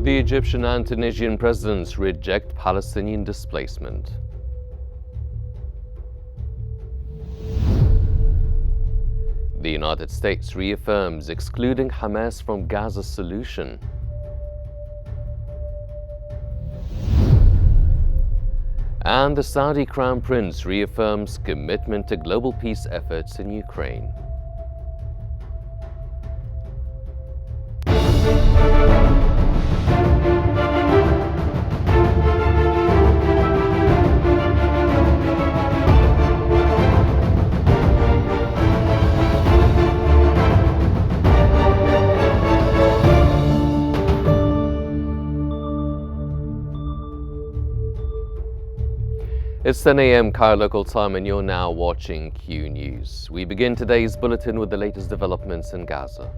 The Egyptian and Tunisian presidents reject Palestinian displacement. The United States reaffirms excluding Hamas from Gaza solution. And the Saudi Crown Prince reaffirms commitment to global peace efforts in Ukraine. It's 10 a.m. Cairo local time and you're now watching Q News. We begin today's bulletin with the latest developments in Gaza.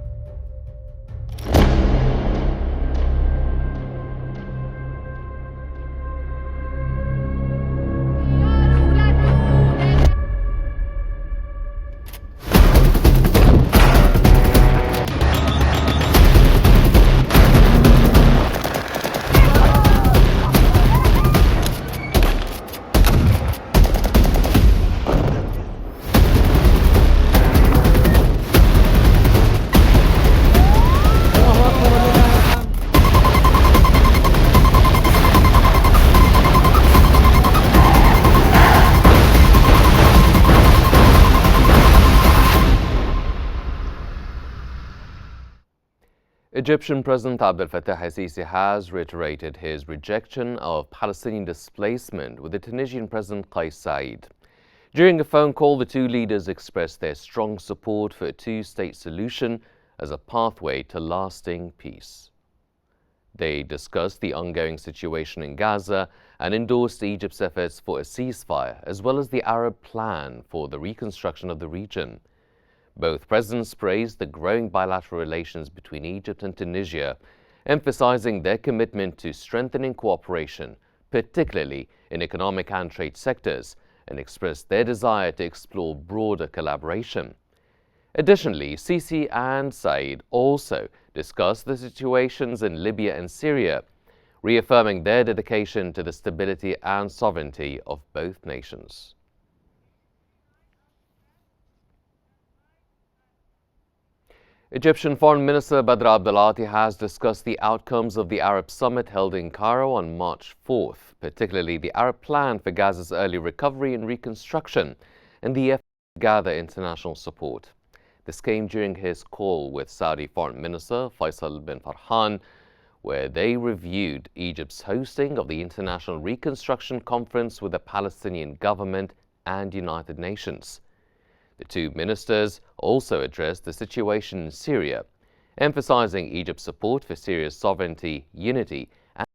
Egyptian President Abdel Fattah al-Sisi has reiterated his rejection of Palestinian displacement with the Tunisian President Qais Said. During a phone call, the two leaders expressed their strong support for a two-state solution as a pathway to lasting peace. They discussed the ongoing situation in Gaza and endorsed Egypt's efforts for a ceasefire, as well as the Arab plan for the reconstruction of the region. Both presidents praised the growing bilateral relations between Egypt and Tunisia, emphasizing their commitment to strengthening cooperation, particularly in economic and trade sectors, and expressed their desire to explore broader collaboration. Additionally, Sisi and Said also discussed the situations in Libya and Syria, reaffirming their dedication to the stability and sovereignty of both nations. Egyptian Foreign Minister Badr Abdulati has discussed the outcomes of the Arab Summit held in Cairo on March 4th, particularly the Arab plan for Gaza's early recovery and reconstruction and the effort to gather international support. This came during his call with Saudi Foreign Minister Faisal bin Farhan, where they reviewed Egypt's hosting of the International Reconstruction Conference with the Palestinian government and United Nations. The two ministers also addressed the situation in Syria, emphasizing Egypt's support for Syria's sovereignty, unity, and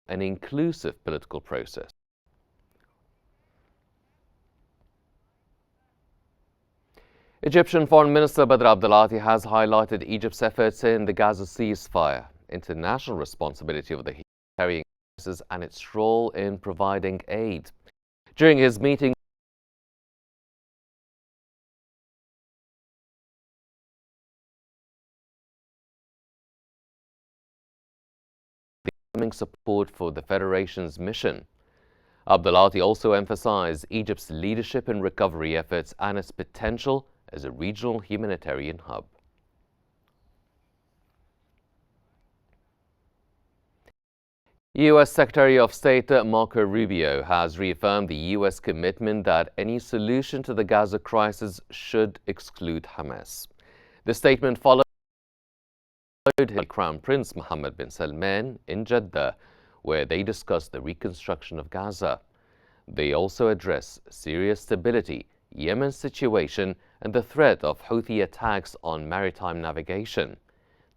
an inclusive political process. Egyptian Foreign Minister Badr Abdulati has highlighted Egypt's efforts in the Gaza ceasefire, international responsibility of the humanitarian crisis, and its role in providing aid. During his meeting support for the Federation's mission. Abdulati also emphasized Egypt's leadership in recovery efforts and its potential as a regional humanitarian hub. U.S. Secretary of State Marco Rubio has reaffirmed the U.S. commitment that any solution to the Gaza crisis should exclude Hamas. The statement followed Crown Prince Mohammed bin Salman in Jeddah, where they discussed the reconstruction of Gaza. They also addressed Syria's stability, Yemen's situation, and the threat of Houthi attacks on maritime navigation.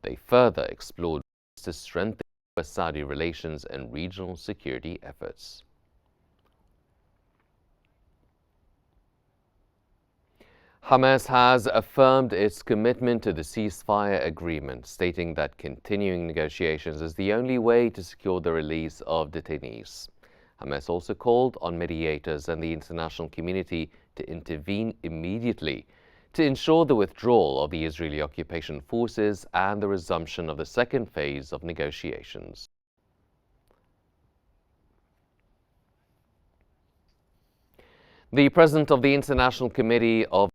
They further explored ways to strengthen U.S.-Saudi relations and regional security efforts. Hamas has affirmed its commitment to the ceasefire agreement, stating that continuing negotiations is the only way to secure the release of detainees. Hamas also called on mediators and the international community to intervene immediately to ensure the withdrawal of the Israeli occupation forces and the resumption of the second phase of negotiations. The president of the International Committee of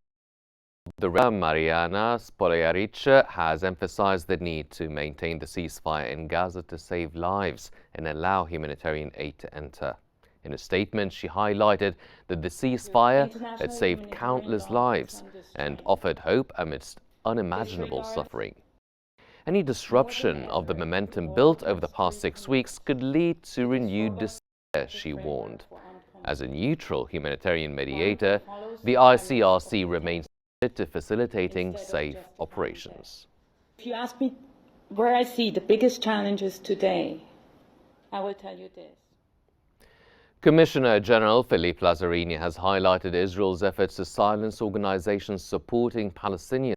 the Mariana Spoljaric has emphasized the need to maintain the ceasefire in Gaza to save lives and allow humanitarian aid to enter. In a statement, she highlighted that the ceasefire had saved countless lives and offered hope amidst unimaginable suffering. Any disruption of the momentum built over the past 6 weeks could lead to renewed despair, she warned. As a neutral humanitarian mediator, the ICRC remains committed to facilitating safe operations. If you ask me where I see the biggest challenges today, I will tell you this. Commissioner General Philippe Lazzarini has highlighted Israel's efforts to silence organizations supporting Palestinians.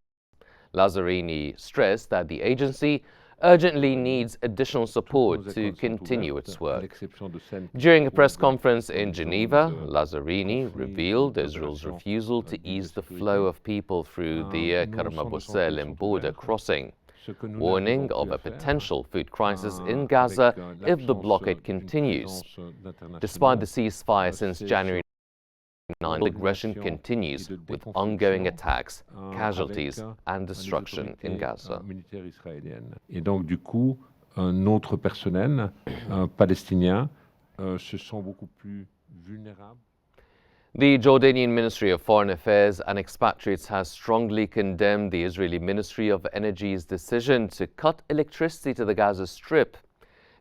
Lazzarini stressed that the agency urgently needs additional support to continue its work. During a press conference in Geneva, Lazzarini revealed Israel's refusal to ease the flow of people through the Karma-Busselem border crossing, warning of a potential food crisis in Gaza if the blockade continues. Despite the ceasefire since January 9, the aggression continues with ongoing attacks, casualties and destruction in Gaza. Et donc du coup, notre personnel palestinien se sent beaucoup plus vulnérable. The Jordanian Ministry of Foreign Affairs and Expatriates has strongly condemned the Israeli Ministry of Energy's decision to cut electricity to the Gaza Strip.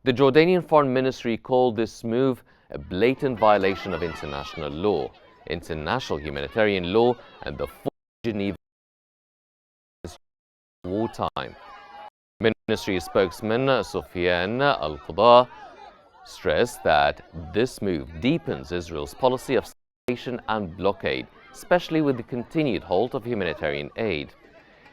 The Jordanian Foreign Ministry called this move a blatant violation of international law, international humanitarian law, and the full Geneva wartime. Ministry spokesman Soufiane Al-Qada stressed that this move deepens Israel's policy of stagnation and blockade, especially with the continued halt of humanitarian aid.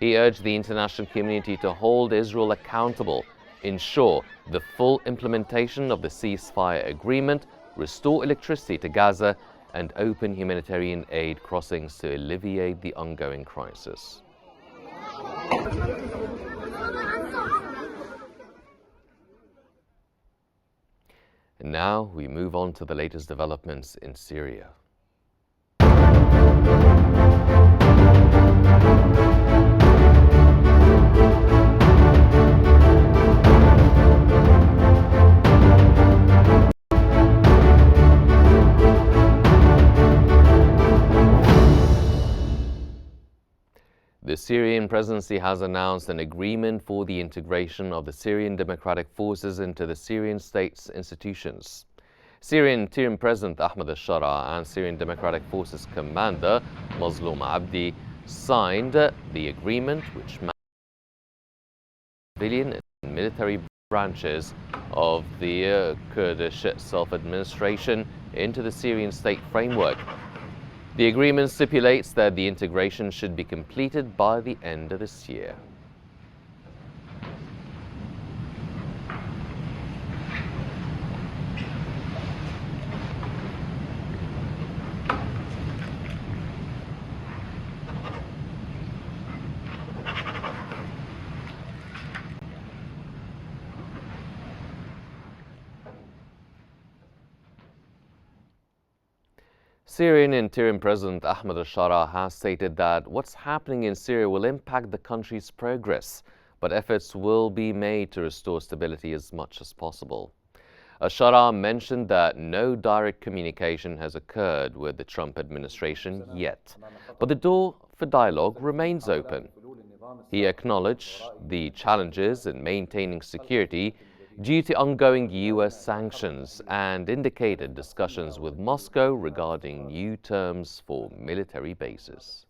He urged the international community to hold Israel accountable, ensure the full implementation of the ceasefire agreement, restore electricity to Gaza, and open humanitarian aid crossings to alleviate the ongoing crisis. And now we move on to the latest developments in Syria. The Syrian presidency has announced an agreement for the integration of the Syrian Democratic Forces into the Syrian state's institutions. Syrian interim President Ahmed al-Shara and Syrian Democratic Forces commander Mazloum Abdi signed the agreement, which matches civilian and military branches of the Kurdish self-administration into the Syrian state framework. The agreement stipulates that the integration should be completed by the end of this year. Syrian interim President Ahmed al-Shara has stated that what's happening in Syria will impact the country's progress, but efforts will be made to restore stability as much as possible. Al-Shara mentioned that no direct communication has occurred with the Trump administration yet, but the door for dialogue remains open. He acknowledged the challenges in maintaining security due to ongoing U.S. sanctions and indicated discussions with Moscow regarding new terms for military bases.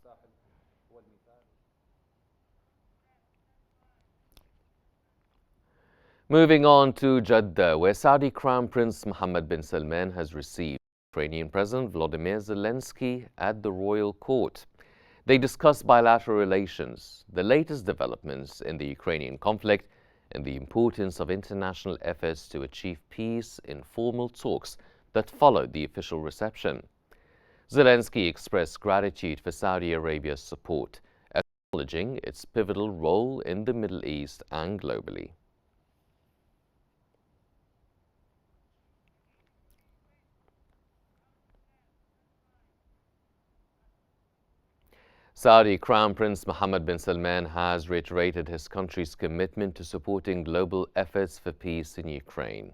Moving on to Jeddah, where Saudi Crown Prince Mohammed bin Salman has received Ukrainian President Volodymyr Zelensky at the royal court. They discussed bilateral relations, the latest developments in the Ukrainian conflict, and the importance of international efforts to achieve peace in formal talks that followed the official reception. Zelensky expressed gratitude for Saudi Arabia's support, acknowledging its pivotal role in the Middle East and globally. Saudi Crown Prince Mohammed bin Salman has reiterated his country's commitment to supporting global efforts for peace in Ukraine.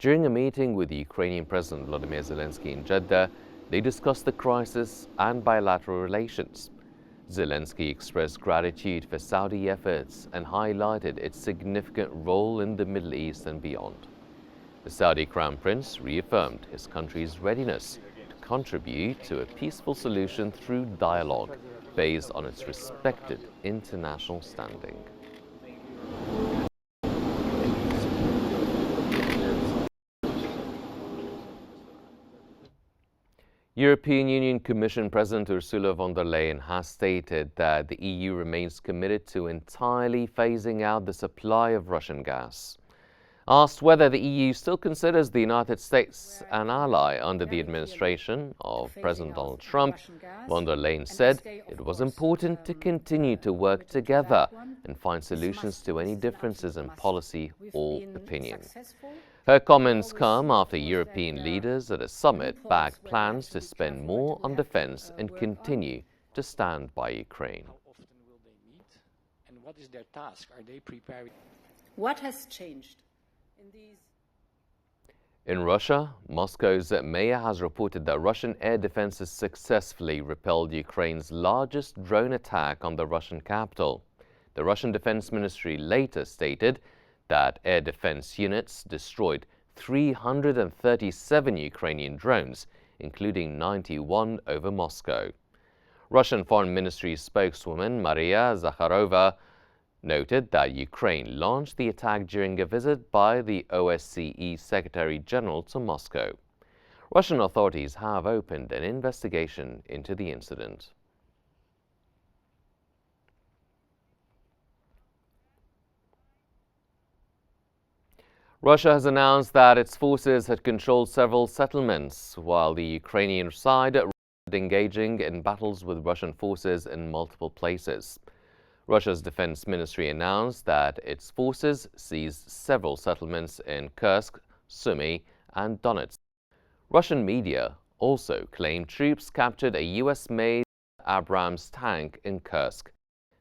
During a meeting with Ukrainian President Volodymyr Zelensky in Jeddah, they discussed the crisis and bilateral relations. Zelensky expressed gratitude for Saudi efforts and highlighted its significant role in the Middle East and beyond. The Saudi Crown Prince reaffirmed his country's readiness to contribute to a peaceful solution through dialogue based on its respected international standing. European Union Commission President Ursula von der Leyen has stated that the EU remains committed to entirely phasing out the supply of Russian gas. Asked whether the EU still considers the United States an ally under the administration of President Donald Trump, von der Leyen said it was important to continue to work together and find solutions to any differences in policy or opinion. Her comments come after European leaders at a summit backed plans to spend more on defense and continue to stand by Ukraine. How often will they meet? And what is their task? Are they preparing? What has changed in these? In Russia, Moscow's mayor has reported that Russian air defenses successfully repelled Ukraine's largest drone attack on the Russian capital. The Russian Defense Ministry later stated that air defense units destroyed 337 Ukrainian drones, including 91 over Moscow. Russian Foreign Ministry spokeswoman Maria Zakharova noted that Ukraine launched the attack during a visit by the OSCE Secretary General to Moscow. Russian authorities have opened an investigation into the incident. Russia has announced that its forces had controlled several settlements, while the Ukrainian side engaging in battles with Russian forces in multiple places. Russia's defense ministry announced that its forces seized several settlements in Kursk, Sumy, and Donetsk. Russian media also claimed troops captured a US-made Abrams tank in Kursk.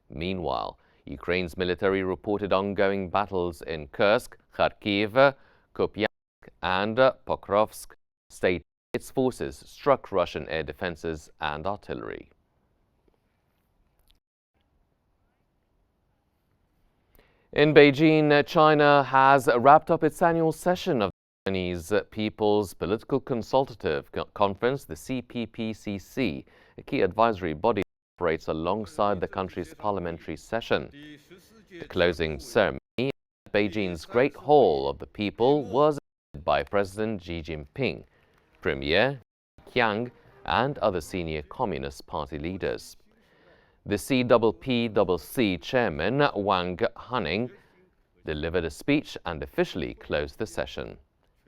Meanwhile, Ukraine's military reported ongoing battles in Kursk, Kharkiv, Kupiansk, and Pokrovsk, stating its forces struck Russian air defenses and artillery. In Beijing, China has wrapped up its annual session of the Chinese People's Political Consultative Conference, the CPPCC, a key advisory body that operates alongside the country's parliamentary session. The closing ceremony at Beijing's Great Hall of the People was attended by President Xi Jinping, Premier Qiang, and other senior Communist Party leaders. The CPPCC chairman, Wang Hanning, delivered a speech and officially closed the session.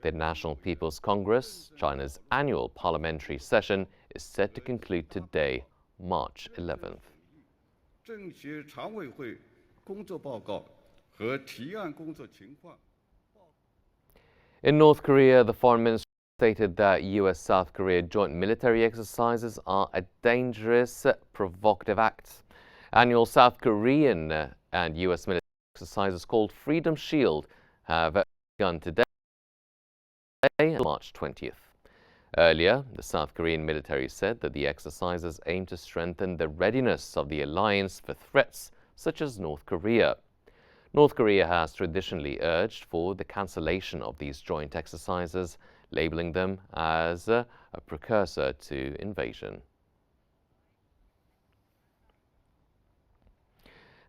The National People's Congress, China's annual parliamentary session, is set to conclude today, March 11th. In North Korea, the foreign ministry stated that US-South Korea joint military exercises are a dangerous, provocative act. Annual South Korean and US military exercises called Freedom Shield have begun today, March 20th. Earlier, the South Korean military said that the exercises aim to strengthen the readiness of the alliance for threats such as North Korea. North Korea has traditionally urged for the cancellation of these joint exercises, labeling them as a precursor to invasion.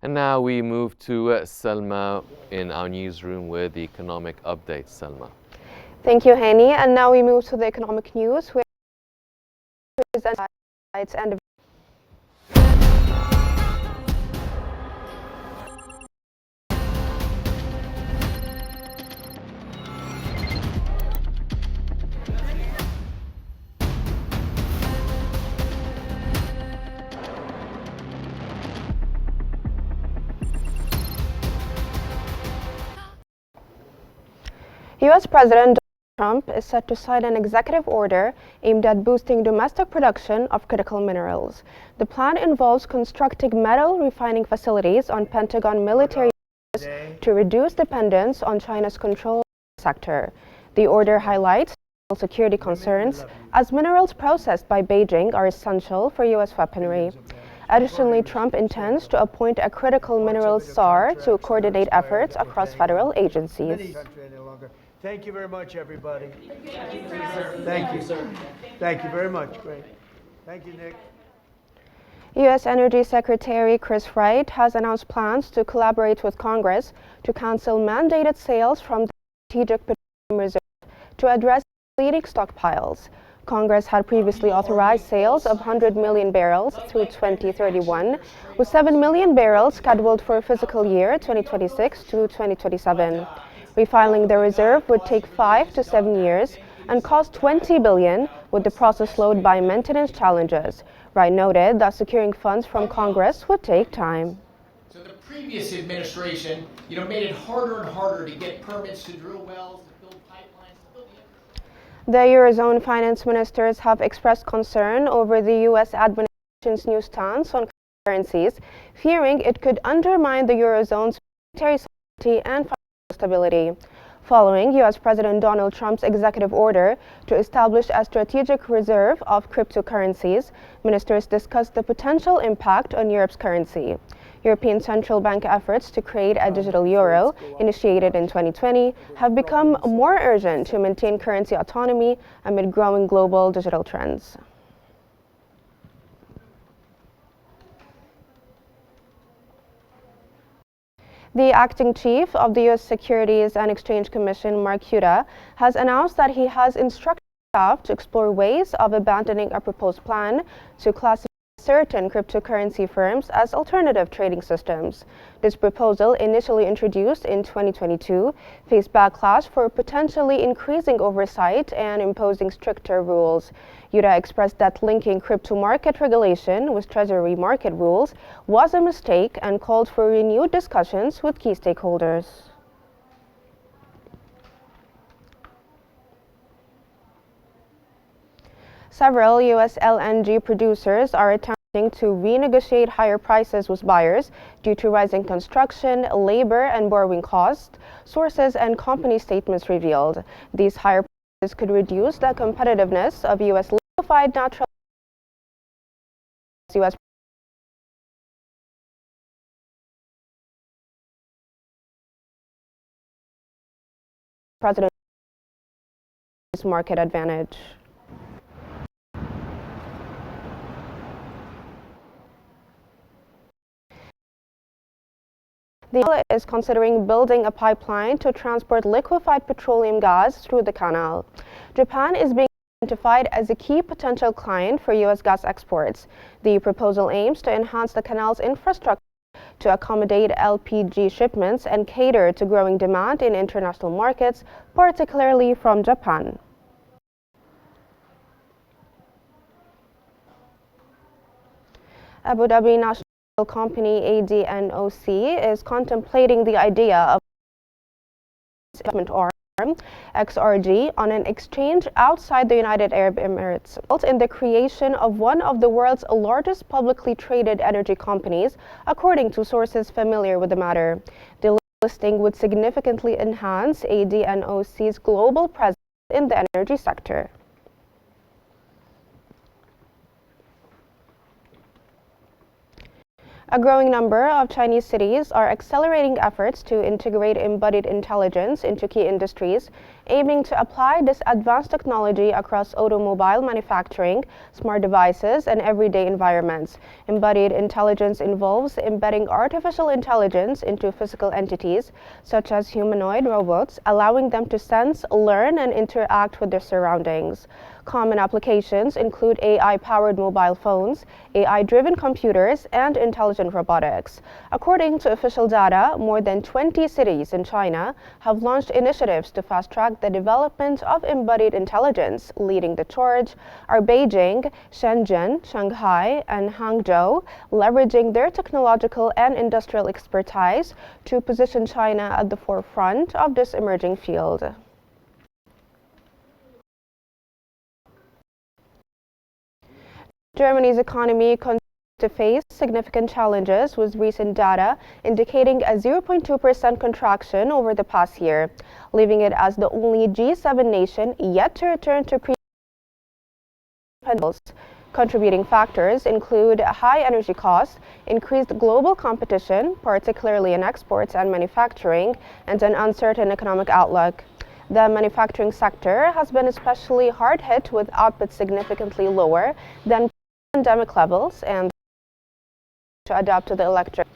And now we move to Selma in our newsroom with the economic update. Selma. Thank you, Hani. And now we move to the economic news, where and U.S. President Donald Trump is set to sign an executive order aimed at boosting domestic production of critical minerals. The plan involves constructing metal refining facilities on Pentagon military bases to reduce dependence on China's control sector. The order highlights national security concerns as minerals processed by Beijing are essential for U.S. weaponry. Additionally, Trump intends to appoint a critical minerals czar to coordinate efforts across federal agencies. Thank you very much, everybody. Thank you, sir. Thank you very much. Great. Thank you, Nick. U.S. Energy Secretary Chris Wright has announced plans to collaborate with Congress to cancel mandated sales from the Strategic Petroleum Reserve to address depleting stockpiles. Congress had previously authorized sales of 100 million barrels through 2031, with 7 million barrels scheduled for fiscal year 2026 to 2027. Refiling the reserve would take 5 to 7 years and cost $20 billion, with the process slowed by maintenance challenges. Wright noted that securing funds from Congress would take time. So the previous administration, made it harder and harder to get permits to drill wells, to build pipelines, to build the The Eurozone finance ministers have expressed concern over the U.S. administration's new stance on currencies, fearing it could undermine the Eurozone's monetary sovereignty and financial stability. Following U.S. President Donald Trump's executive order to establish a strategic reserve of cryptocurrencies, ministers discussed the potential impact on Europe's currency. European Central Bank efforts to create a digital euro, initiated in 2020, have become more urgent to maintain currency autonomy amid growing global digital trends. The acting chief of the U.S. Securities and Exchange Commission, Mark Huda, has announced that he has instructed staff to explore ways of abandoning a proposed plan to classify certain cryptocurrency firms as alternative trading systems. This proposal, initially introduced in 2022, faced backlash for potentially increasing oversight and imposing stricter rules. Huda expressed that linking crypto market regulation with Treasury market rules was a mistake and called for renewed discussions with key stakeholders. Several U.S. LNG producers are attempting to renegotiate higher prices with buyers due to rising construction, labor, and borrowing costs, sources and company statements revealed. These higher prices could reduce the competitiveness of U.S. liquefied natural gas. President's market advantage. The U.S. is considering building a pipeline to transport liquefied petroleum gas through the canal. Japan is being identified as a key potential client for U.S. gas exports. The proposal aims to enhance the canal's infrastructure to accommodate LPG shipments and cater to growing demand in international markets, particularly from Japan. Abu Dhabi National company ADNOC is contemplating the idea of investment arm XRG on an exchange outside the United Arab Emirates, in the creation of one of the world's largest publicly traded energy companies, according to sources familiar with the matter. The listing would significantly enhance ADNOC's global presence in the energy sector. A growing number of Chinese cities are accelerating efforts to integrate embodied intelligence into key industries, aiming to apply this advanced technology across automobile manufacturing, smart devices, and everyday environments. Embodied intelligence involves embedding artificial intelligence into physical entities, such as humanoid robots, allowing them to sense, learn, and interact with their surroundings. Common applications include AI-powered mobile phones, AI-driven computers, and intelligent robotics. According to official data, more than 20 cities in China have launched initiatives to fast-track the development of embodied intelligence. Leading the charge are Beijing, Shenzhen, Shanghai, and Hangzhou, leveraging their technological and industrial expertise to position China at the forefront of this emerging field. Germany's economy continues to face significant challenges, with recent data indicating a 0.2% contraction over the past year, leaving it as the only G7 nation yet to return to pre-pandemic levels. Contributing factors include high energy costs, increased global competition, particularly in exports and manufacturing, and an uncertain economic outlook. The manufacturing sector has been especially hard hit, with output significantly lower than pandemic levels and to adapt to the electric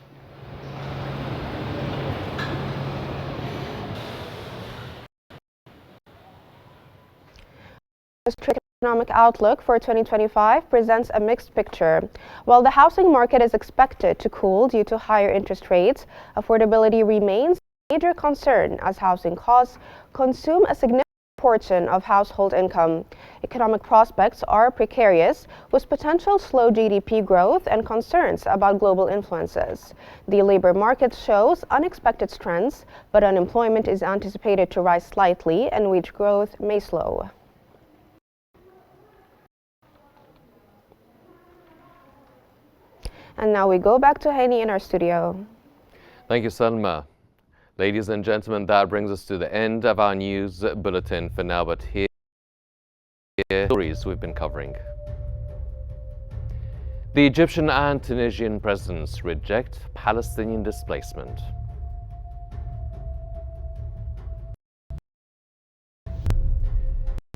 economic outlook for 2025 presents a mixed picture. While the housing market is expected to cool due to higher interest rates, affordability remains a major concern as housing costs consume a significant portion of household income. Economic prospects are precarious, with potential slow GDP growth and concerns about global influences. The labor market shows unexpected strengths, but unemployment is anticipated to rise slightly and wage growth may slow. And now we go back to Hani in our studio. Thank you, Salma. Ladies and gentlemen, that brings us to the end of our news bulletin for now, but here are the stories we've been covering. The Egyptian and Tunisian presidents reject Palestinian displacement.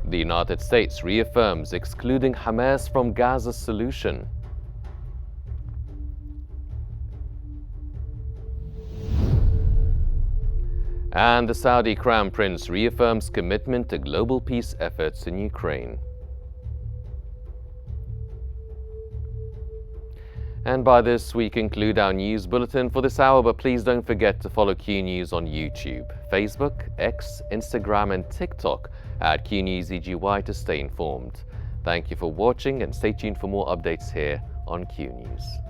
The United States reaffirms excluding Hamas from Gaza's solution. And the Saudi Crown Prince reaffirms commitment to global peace efforts in Ukraine. And by this, we conclude our news bulletin for this hour, but please don't forget to follow Q News on YouTube, Facebook, X, Instagram, and TikTok at QNewsEGY to stay informed. Thank you for watching and stay tuned for more updates here on Q News.